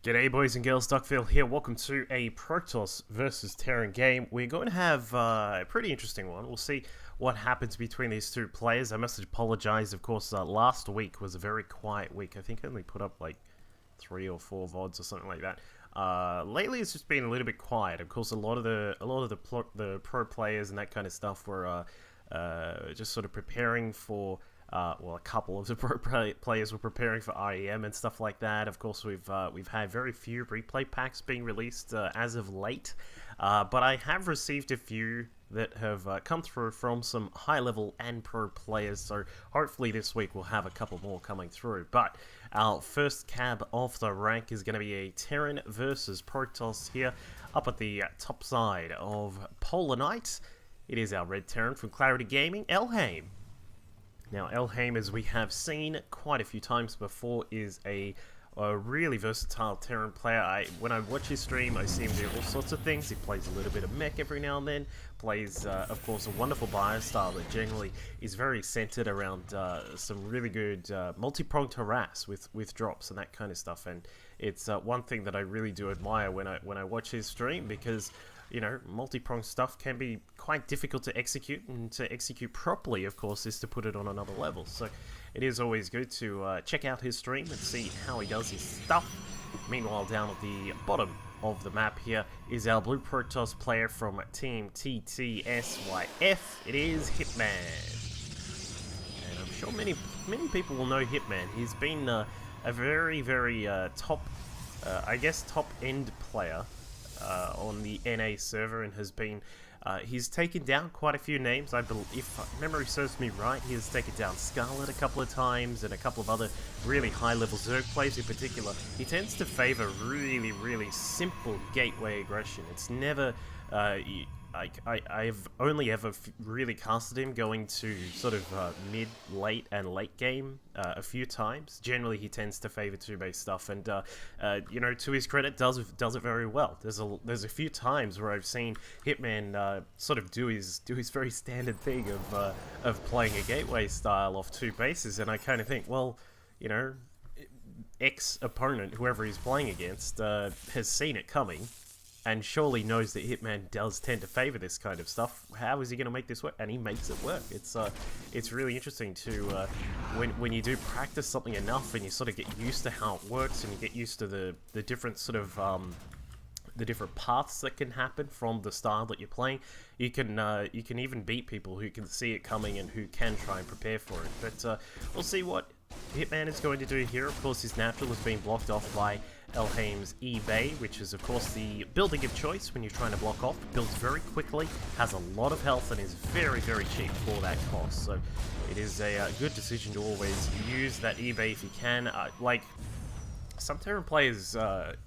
G'day boys and girls, Duckville here. Welcome to a Protoss versus Terran game. We're going to have a pretty interesting one. We'll see what happens between these two players. I must apologize, of course, last week was a very quiet week. I think I only put up like 3 or 4 VODs or something like that. Lately it's just been a little bit quiet. Of course, a lot of the pro players and that kind of stuff were just sort of preparing for well, a couple of the pro players were preparing for IEM and stuff like that. Of course, we've had very few replay packs being released as of late, but I have received a few that have come through from some high-level and pro players, so hopefully this week we'll have a couple more coming through. But our first cab off the rank is going to be a Terran versus Protoss here, up at the top side of Polar Night. It is our Red Terran from Clarity Gaming, Elhaym. Now, Elhaym, as we have seen quite a few times before, is a really versatile Terran player. When I watch his stream, I see him do all sorts of things. He plays a little bit of mech every now and then, plays, of course, a wonderful bio style that generally is very centered around some really good multi-pronged harass with drops and that kind of stuff. And it's one thing that I really do admire when I watch his stream, because you know, multi-pronged stuff can be quite difficult to execute, and to execute properly, of course, is to put it on another level. So it is always good to check out his stream and see how he does his stuff. Meanwhile, down at the bottom of the map here is our Blue Protoss player from Team TtSYF. It is Hitman. And I'm sure many people will know Hitman. He's been a very top, I guess, top-end player on the NA server, and has been he's taken down quite a few names. I believe, if memory serves me right, he has taken down Scarlet a couple of times and a couple of other really high-level Zerg players in particular. He tends to favor really simple gateway aggression. It's never I've only ever really casted him going to sort of mid, late, and late game a few times. Generally, he tends to favor 2-base stuff, and you know, to his credit, does it very well. There's a few times where I've seen Hitman sort of do his very standard thing of playing a gateway style off 2 bases, and I kind of think, well, you know, ex-opponent, whoever he's playing against, has seen it coming, and surely knows that Hitman does tend to favor this kind of stuff. How is he going to make this work? And he makes it work. It's really interesting to when you do practice something enough, and you sort of get used to how it works, and you get used to the different sort of the different paths that can happen from the style that you're playing. You can even beat people who can see it coming and who can try and prepare for it. But we'll see what Hitman is going to do here. Of course, his natural is being blocked off by Elhaym's eBay, which is of course the building of choice when you're trying to block off. Builds very quickly, has a lot of health, and is very cheap for that cost. So it is a good decision to always use that eBay if you can. Like, some Terran players,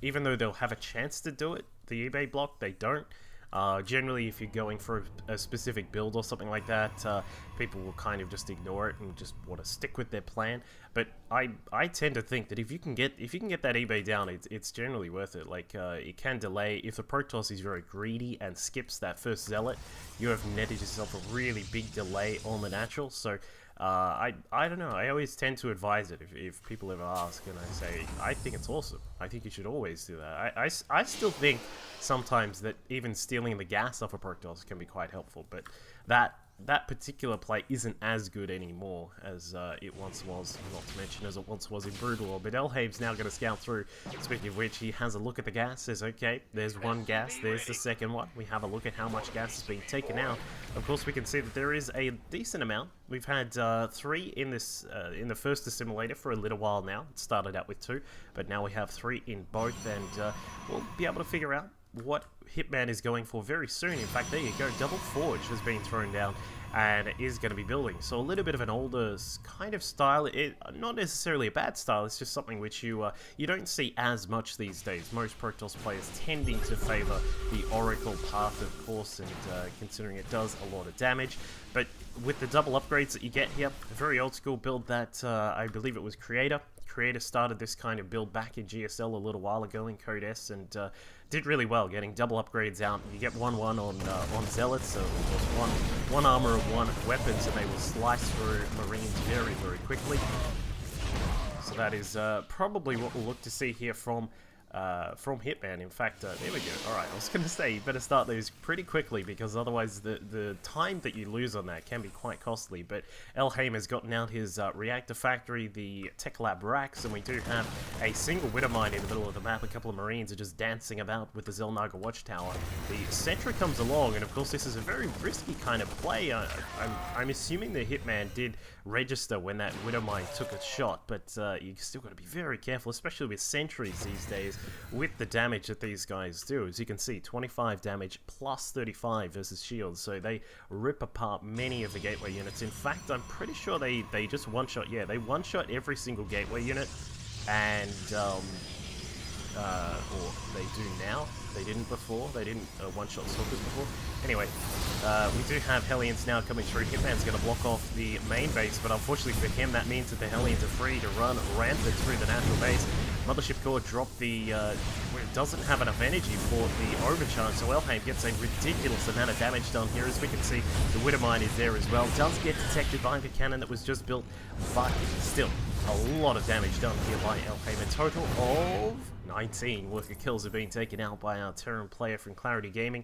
even though they'll have a chance to do it, the eBay block, they don't. Generally, if you're going for a specific build or something like that, people will kind of just ignore it and just want to stick with their plan. But I tend to think that if you can get that eBay down, it's generally worth it. Like, it can delay. If the Protoss is very greedy and skips that first Zealot, you have netted yourself a really big delay on the natural. So I don't know. I always tend to advise it if people ever ask, and I say, I think it's awesome. I think you should always do that. I still think sometimes that even stealing the gas off a Protoss can be quite helpful, but that particular play isn't as good anymore as it once was, not to mention as it once was in Brood War. But Elhaym's now going to scout through. Speaking of which, he has a look at the gas, says, okay, there's one gas, there's the second one. We have a look at how much gas is being taken out. Of course, we can see that there is a decent amount. We've had 3 in this in the first assimilator for a little while now. It started out with 2, but now we have 3 in both, and we'll be able to figure out what Hitman is going for very soon. In fact, there you go, Double Forge has been thrown down and is going to be building. So a little bit of an older kind of style. Not necessarily a bad style, it's just something which you don't see as much these days. Most Protoss players tending to favor the Oracle path, of course, and considering it does a lot of damage. But with the double upgrades that you get here, a very old school build that I believe it was Creator started this kind of build back in GSL a little while ago in Code S, and did really well, getting double upgrades out. You get 1-1 on Zealots, so one armor of 1 weapons, and they will slice through Marines very quickly. So that is probably what we'll look to see here from from Hitman. In fact, there we go. Alright, I was going to say you better start those pretty quickly because otherwise the time that you lose on that can be quite costly. But Elhaym has gotten out his reactor factory, the tech lab racks, and we do have a single widow mine in the middle of the map. A couple of Marines are just dancing about with the Zelnaga watchtower. The sentry comes along, and of course this is a very risky kind of play. I'm assuming the Hitman did register when that widow mine took a shot, but you still got to be very careful, especially with sentries these days, with the damage that these guys do. As you can see, 25 damage plus 35 versus shields, so they rip apart many of the gateway units. In fact, I'm pretty sure they just one-shot, yeah, they one-shot every single gateway unit, and or they do now. They didn't before. They didn't one-shot stalkers before. Anyway, we do have Hellions now coming through. Hitman's going to block off the main base, but unfortunately for him, that means that the Hellions are free to run rampant through the natural base. Mothership Core dropped the... it doesn't have enough energy for the overcharge, so Elhaym gets a ridiculous amount of damage done here. As we can see, the Widow Mine is there as well. Does get detected by the cannon that was just built, but still, a lot of damage done here by Elhaym. A total of 19 worker kills have been taken out by our Terran player from Clarity Gaming.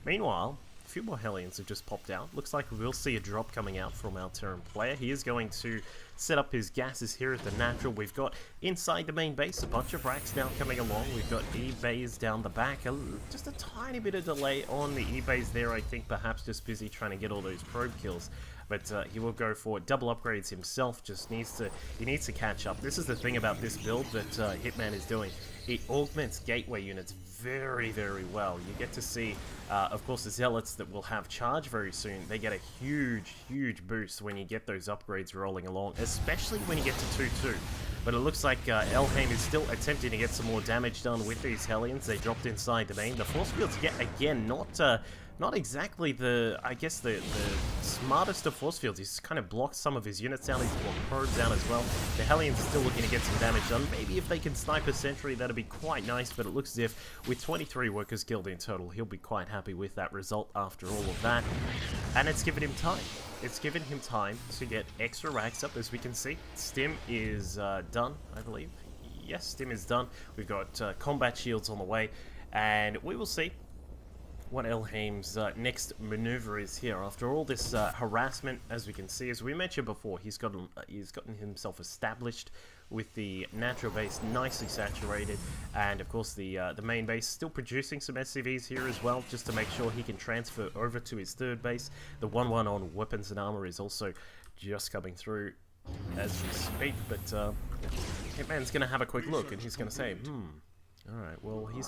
Meanwhile, a few more Hellions have just popped out. Looks like we'll see a drop coming out from our Terran player. He is going to set up his gases here at the natural. We've got inside the main base a bunch of racks now coming along. We've got E-bays down the back. Just a tiny bit of delay on the E-bays there, I think, perhaps just busy trying to get all those probe kills. But he will go for double upgrades himself. Just needs to catch up. This is the thing about this build that Hitman is doing. It augments gateway units very, very well. You get to see, of course, the Zealots that will have charge very soon. They get a huge, huge boost when you get those upgrades rolling along, especially when you get to 2-2. But it looks like Elhaym is still attempting to get some more damage done with these Hellions. They dropped inside the main. The force fields, yet again, not exactly the, I guess, the smartest of force fields. He's kind of blocked some of his units down. He's blocked probes down as well. The Hellions are still looking to get some damage done. Maybe if they can snipe a sentry, that'd be quite nice, but it looks as if with 23 workers killed in total, he'll be quite happy with that result after all of that. And it's given him time. It's given him time to get extra racks up, as we can see. Stim is done, I believe. Yes, Stim is done. We've got combat shields on the way, and we will see what Elhaym's next maneuver is here. After all this harassment, as we can see, as we mentioned before, he's gotten himself established with the natural base nicely saturated, and of course the main base still producing some SCVs here as well, just to make sure he can transfer over to his third base. The 1-1 on weapons and armor is also just coming through as we speak, but Hitman's going to have a quick look, and he's going to say, alright, well, he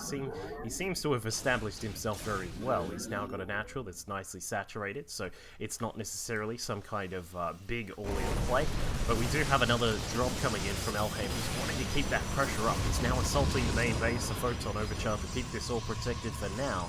seems to have established himself very well. He's now got a natural that's nicely saturated, so it's not necessarily some kind of big all-in play. But we do have another drop coming in from Elhaym, who's wanting to keep that pressure up. He's now assaulting the main base, the photon overcharge to keep this all protected for now.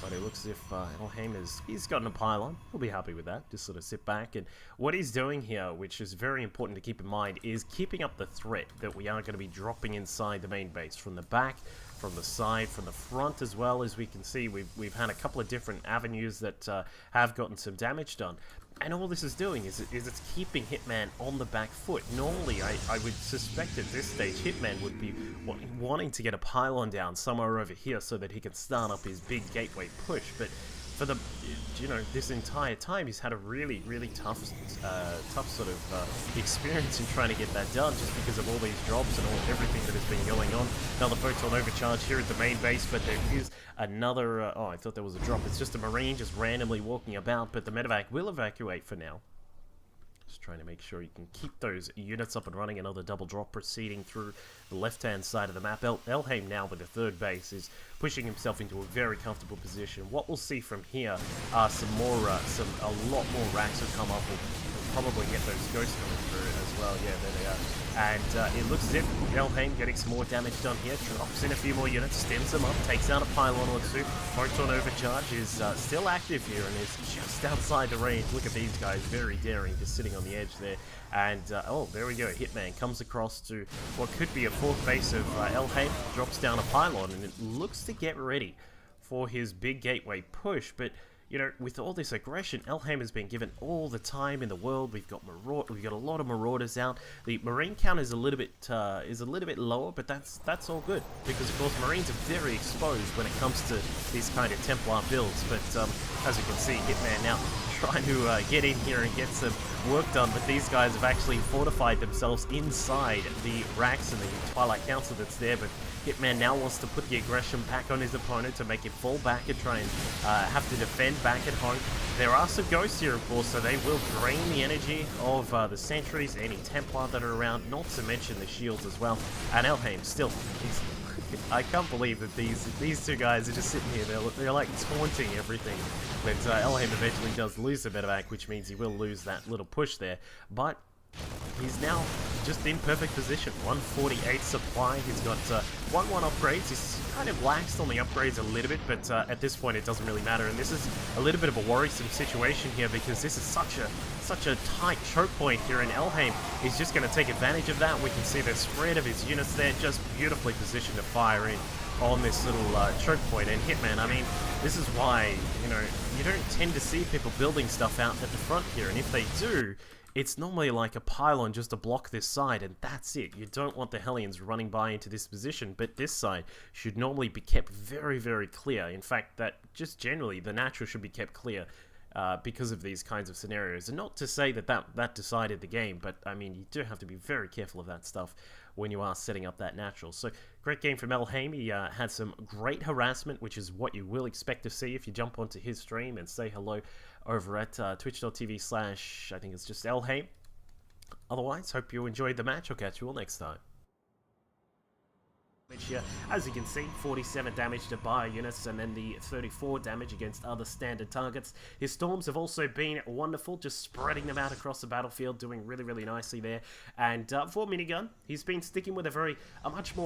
But it looks as if Elhaym he's gotten a pylon. He'll be happy with that. Just sort of sit back. And what he's doing here, which is very important to keep in mind, is keeping up the threat that we are going to be dropping inside the main base. From the back, from the side, from the front as well. As we can see, we've had a couple of different avenues that have gotten some damage done. And all this is doing is it's keeping Hitman on the back foot. Normally, I would suspect at this stage, Hitman would be wanting to get a pylon down somewhere over here so that he can start up his big gateway push. But for the, this entire time, he's had a really, really tough sort of experience in trying to get that done, just because of all these drops and everything that has been going on. Another photon overcharge here at the main base, but there is another, oh, I thought there was a drop. It's just a Marine just randomly walking about, but the medevac will evacuate for now. Just trying to make sure you can keep those units up and running. Another double drop proceeding through the left-hand side of the map. Elhaym now with the third base is pushing himself into a very comfortable position. What we'll see from here are a lot more racks will come up. We'll probably get those ghosts coming through as well. Yeah, there they are. And it looks as if Elhaym getting some more damage done here. Drops in a few more units, stems them up, takes out a pylon or two. Photon overcharge is still active here and is just outside the range. Look at these guys, very daring, just sitting on the edge there. And, oh, there we go. Hitman comes across to what could be a fourth base of Elhaym, drops down a pylon, and it looks to get ready for his big gateway push. But you know, with all this aggression, Elhaym has been given all the time in the world. We've got a lot of Marauders out. The Marine count is a little bit lower, but that's all good because of course Marines are very exposed when it comes to these kind of Templar builds. But as you can see, Hitman now trying to get in here and get some work done, but these guys have actually fortified themselves inside the racks and the Twilight Council that's there. But Hitman now wants to put the aggression back on his opponent to make it fall back and try and have to defend back at home. There are some ghosts here, of course, so they will drain the energy of the sentries, any Templar that are around, not to mention the shields as well. And Elhaym still, I can't believe that these two guys are just sitting here. They're like taunting everything. But Elhaym eventually does lose the medevac, which means he will lose that little push there. But he's now just in perfect position. 148 supply. He's got 1-1 upgrades. He's kind of laxed on the upgrades a little bit, but at this point it doesn't really matter. And this is a little bit of a worrisome situation here because this is such a tight choke point here, and Elhaym is just going to take advantage of that. We can see the spread of his units there, just beautifully positioned to fire in on this little choke point. And Hitman, I mean, this is why, you know, you don't tend to see people building stuff out at the front here, and if they do, it's normally like a pylon just to block this side, and that's it. You don't want the Hellions running by into this position, but this side should normally be kept very, very clear. In fact, that just generally, the natural should be kept clear because of these kinds of scenarios. And not to say that decided the game, but I mean, you do have to be very careful of that stuff when you are setting up that natural. So, great game from Elhaym. He had some great harassment, which is what you will expect to see if you jump onto his stream and say hello over at twitch.tv/ I think it's just Elhaym. Otherwise, hope you enjoyed the match. I'll catch you all next time. Here, as you can see, 47 damage to bio units and then the 34 damage against other standard targets. His storms have also been wonderful, just spreading them out across the battlefield, doing really, really nicely there. And for minigun, he's been sticking with a much more